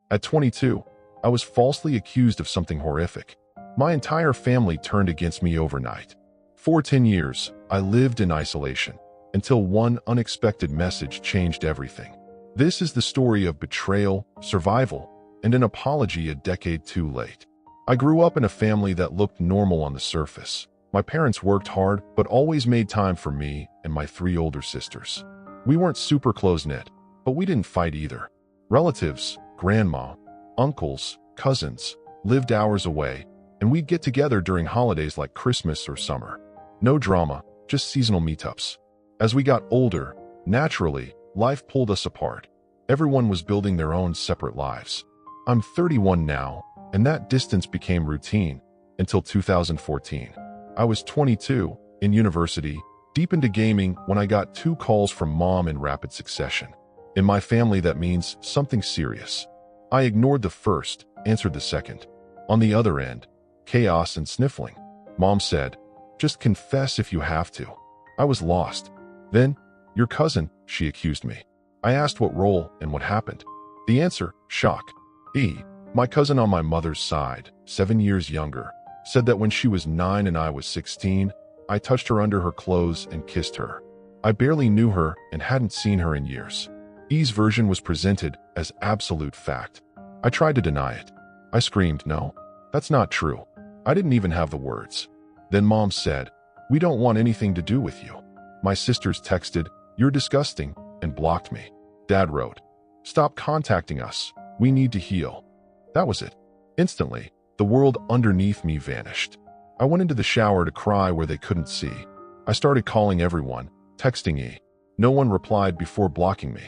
At 22, I was falsely accused of something horrific. My entire family turned against me overnight. For 10 years, I lived in isolation, until one unexpected message changed everything. This is the story of betrayal, survival, and an apology a decade too late. I grew up in a family that looked normal on the surface. My parents worked hard, but always made time for me and my 3 older sisters. We weren't super close-knit, but we didn't fight either. Relatives, grandma, uncles, cousins, lived hours away, and we'd get together during holidays like Christmas or summer. No drama, just seasonal meetups. As we got older, naturally, life pulled us apart. Everyone was building their own separate lives. I'm 31 now, and that distance became routine until 2014. I was 22, in university, deep into gaming when I got 2 calls from mom in rapid succession. In my family, that means something serious. I ignored the first, answered the second. On the other end, chaos and sniffling. Mom said, "Just confess if you have to." I was lost. Then, "Your cousin," she accused me. I asked what role and what happened. The answer, shock. My cousin on my mother's side, 7 years younger, said that when she was 9 and I was 16, I touched her under her clothes and kissed her. I barely knew her and hadn't seen her in years. E's version was presented as absolute fact. I tried to deny it. I screamed, "No, that's not true. I didn't even have the words." Then Mom said, "We don't want anything to do with you." My sisters texted, "You're disgusting," and blocked me. Dad wrote, "Stop contacting us. We need to heal." That was it. Instantly, the world underneath me vanished. I went into the shower to cry where they couldn't see. I started calling everyone, texting E. No one replied before blocking me.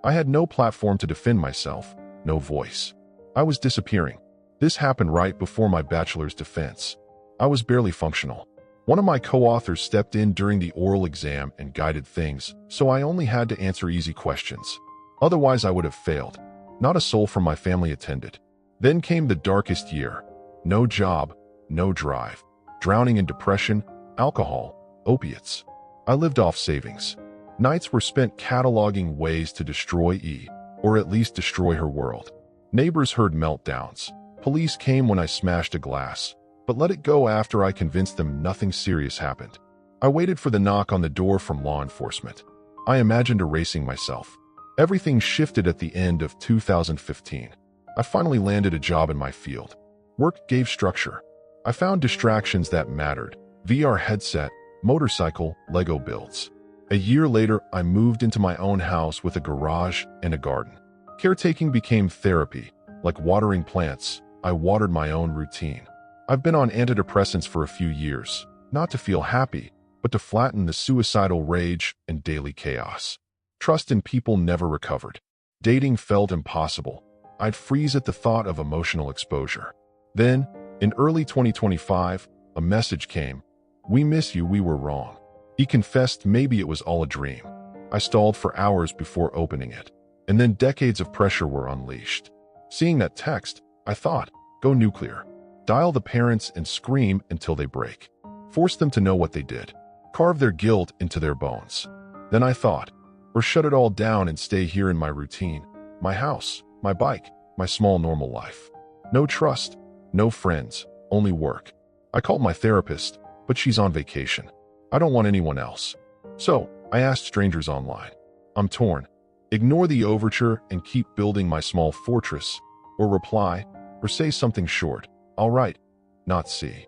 I had no platform to defend myself, no voice. I was disappearing. This happened right before my bachelor's defense. I was barely functional. One of my co-authors stepped in during the oral exam and guided things, so I only had to answer easy questions. Otherwise, I would have failed. Not a soul from my family attended. Then came the darkest year. No job, no drive. Drowning in depression, alcohol, opiates. I lived off savings. Nights were spent cataloging ways to destroy E, or at least destroy her world. Neighbors heard meltdowns. Police came when I smashed a glass, but let it go after I convinced them nothing serious happened. I waited for the knock on the door from law enforcement. I imagined erasing myself. Everything shifted at the end of 2015. I finally landed a job in my field. Work gave structure. I found distractions that mattered: VR headset, motorcycle, Lego builds. A year later, I moved into my own house with a garage and a garden. Caretaking became therapy. Like watering plants, I watered my own routine. I've been on antidepressants for a few years, not to feel happy, but to flatten the suicidal rage and daily chaos. Trust in people never recovered. Dating felt impossible. I'd freeze at the thought of emotional exposure. Then, in early 2025, a message came. "We miss you, we were wrong." He confessed maybe it was all a dream. I stalled for hours before opening it, and then decades of pressure were unleashed. Seeing that text, I thought, go nuclear. Dial the parents and scream until they break. Force them to know what they did. Carve their guilt into their bones. Then I thought, or shut it all down and stay here in my routine, my house, my bike, my small normal life. No trust, no friends, only work. I called my therapist, but she's on vacation. I don't want anyone else. So, I asked strangers online. I'm torn. Ignore the overture and keep building my small fortress, or reply, or say something short. All right, not see.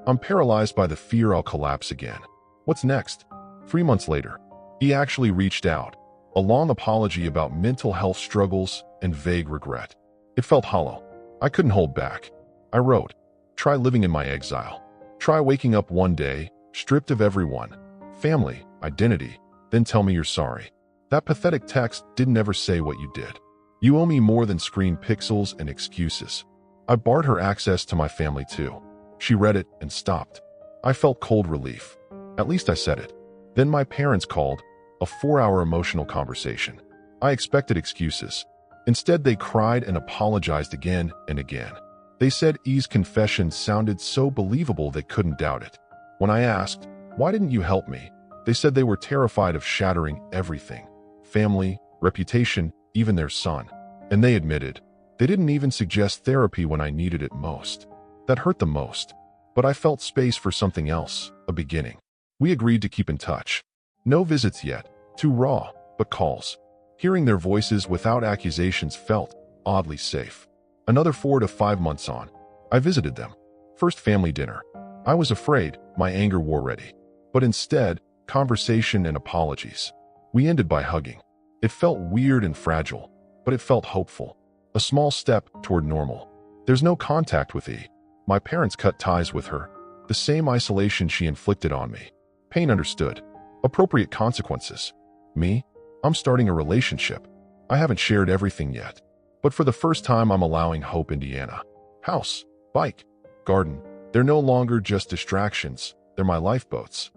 I'm paralyzed by the fear I'll collapse again. What's next? 3 months later, he actually reached out. A long apology about mental health struggles and vague regret. It felt hollow. I couldn't hold back. I wrote, "Try living in my exile. Try waking up one day, stripped of everyone, family, identity, then tell me you're sorry." That pathetic text didn't ever say what you did. You owe me more than screen pixels and excuses. I barred her access to my family too. She read it and stopped. I felt cold relief. At least I said it. Then my parents called, a 4-hour emotional conversation. I expected excuses. Instead, they cried and apologized again and again. They said E's confession sounded so believable they couldn't doubt it. When I asked, "Why didn't you help me?" they said they were terrified of shattering everything. Family, reputation, even their son. And they admitted, They didn't even suggest therapy when I needed it most. That hurt the most. But I felt space for something else, a beginning. We agreed to keep in touch. No visits yet, too raw, but calls. Hearing their voices without accusations felt oddly safe. Another 4 to 5 months on, I visited them. First family dinner. I was afraid, my anger war ready. But instead, conversation and apologies. We ended by hugging. It felt weird and fragile, but it felt hopeful. A small step toward normal. There's no contact with E. My parents cut ties with her. The same isolation she inflicted on me. Pain understood. Appropriate consequences. Me? I'm starting a relationship. I haven't shared everything yet. But for the first time, I'm allowing hope. Indiana. House, bike, garden. They're no longer just distractions. They're my lifeboats.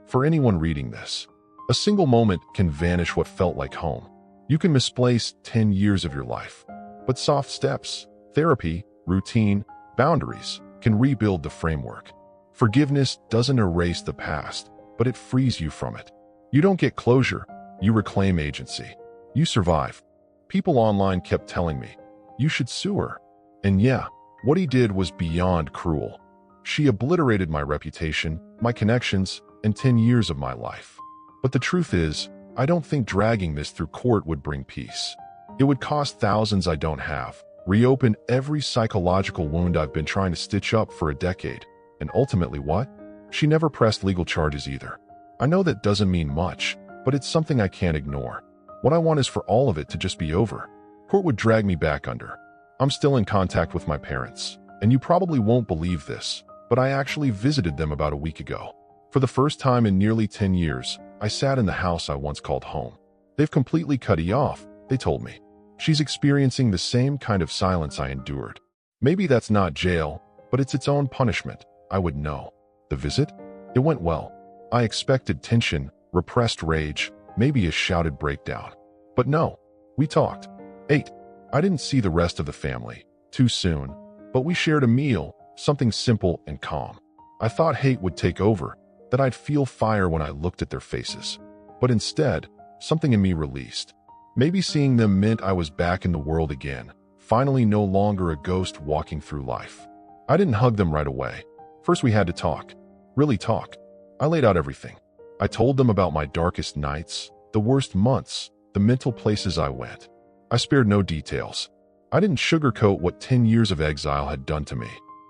For anyone reading this, a single moment can vanish what felt like home. You can misplace 10 years of your life. But soft steps, therapy, routine, boundaries can rebuild the framework. Forgiveness doesn't erase the past, but it frees you from it. You don't get closure, you reclaim agency. You survive. People online kept telling me, you should sue her. And yeah, what he did was beyond cruel. She obliterated my reputation, my connections, and 10 years of my life. But the truth is, I don't think dragging this through court would bring peace. It would cost thousands I don't have, reopen every psychological wound I've been trying to stitch up for a decade. And ultimately what? She never pressed legal charges either. I know that doesn't mean much, but it's something I can't ignore. What I want is for all of it to just be over. Court would drag me back under. I'm still in contact with my parents, and you probably won't believe this, but I actually visited them about a week ago. For the first time in nearly 10 years, I sat in the house I once called home. They've completely cut E off, they told me. She's experiencing the same kind of silence I endured. Maybe that's not jail, but it's its own punishment. I would know. The visit? It went well. I expected tension, repressed rage, maybe a shouted breakdown. But no, we talked. Ate. I didn't see the rest of the family, too soon, but we shared a meal, something simple and calm. I thought hate would take over, that I'd feel fire when I looked at their faces. But instead, something in me released. Maybe seeing them meant I was back in the world again, finally no longer a ghost walking through life. I didn't hug them right away. First we had to talk. Really talk. I laid out everything. I told them about my darkest nights, the worst months, the mental places I went. I spared no details. I didn't sugarcoat what 10 years of exile had done to me.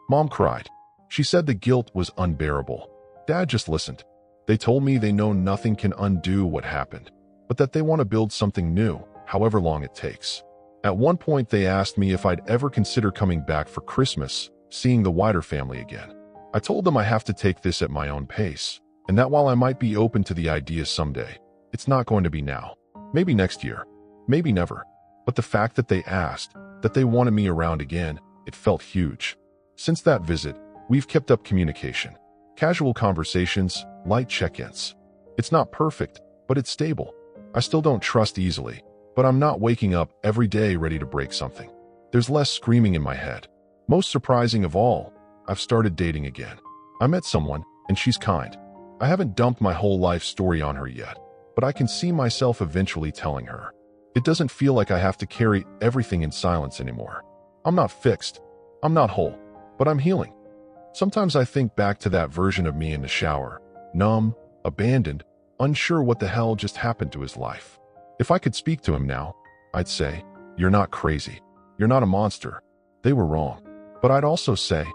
Mom cried. She said the guilt was unbearable. Dad just listened. They told me they know nothing can undo what happened, but that they want to build something new, however long it takes. At one point, they asked me if I'd ever consider coming back for Christmas, seeing the wider family again. I told them I have to take this at my own pace, and that while I might be open to the idea someday, it's not going to be now. Maybe next year. Maybe never. But the fact that they asked, that they wanted me around again, it felt huge. Since that visit, we've kept up communication. Casual conversations, light check-ins. It's not perfect, but it's stable. I still don't trust easily, but I'm not waking up every day ready to break something. There's less screaming in my head. Most surprising of all, I've started dating again. I met someone, and she's kind. I haven't dumped my whole life story on her yet, but I can see myself eventually telling her. It doesn't feel like I have to carry everything in silence anymore. I'm not fixed. I'm not whole, but I'm healing. Sometimes I think back to that version of me in the shower, numb, abandoned, unsure what the hell just happened to his life. If I could speak to him now, I'd say, "You're not crazy. You're not a monster. They were wrong." But I'd also say,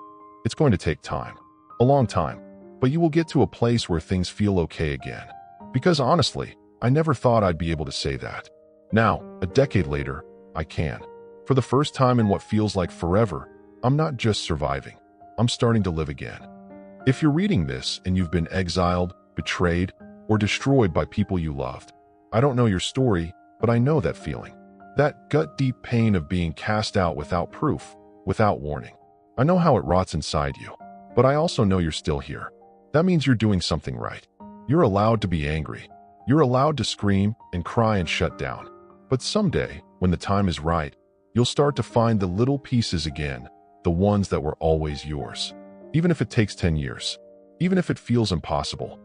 "It's going to take time. A long time. But you will get to a place where things feel okay again." Because honestly, I never thought I'd be able to say that. Now, a decade later, I can. For the first time in what feels like forever, I'm not just surviving. I'm starting to live again. If you're reading this and you've been exiled, betrayed, or destroyed by people you loved, I don't know your story, but I know that feeling. That gut-deep pain of being cast out without proof, without warning. I know how it rots inside you, but I also know you're still here. That means you're doing something right. You're allowed to be angry. You're allowed to scream and cry and shut down. But someday, when the time is right, you'll start to find the little pieces again, the ones that were always yours. Even if it takes 10 years. Even if it feels impossible.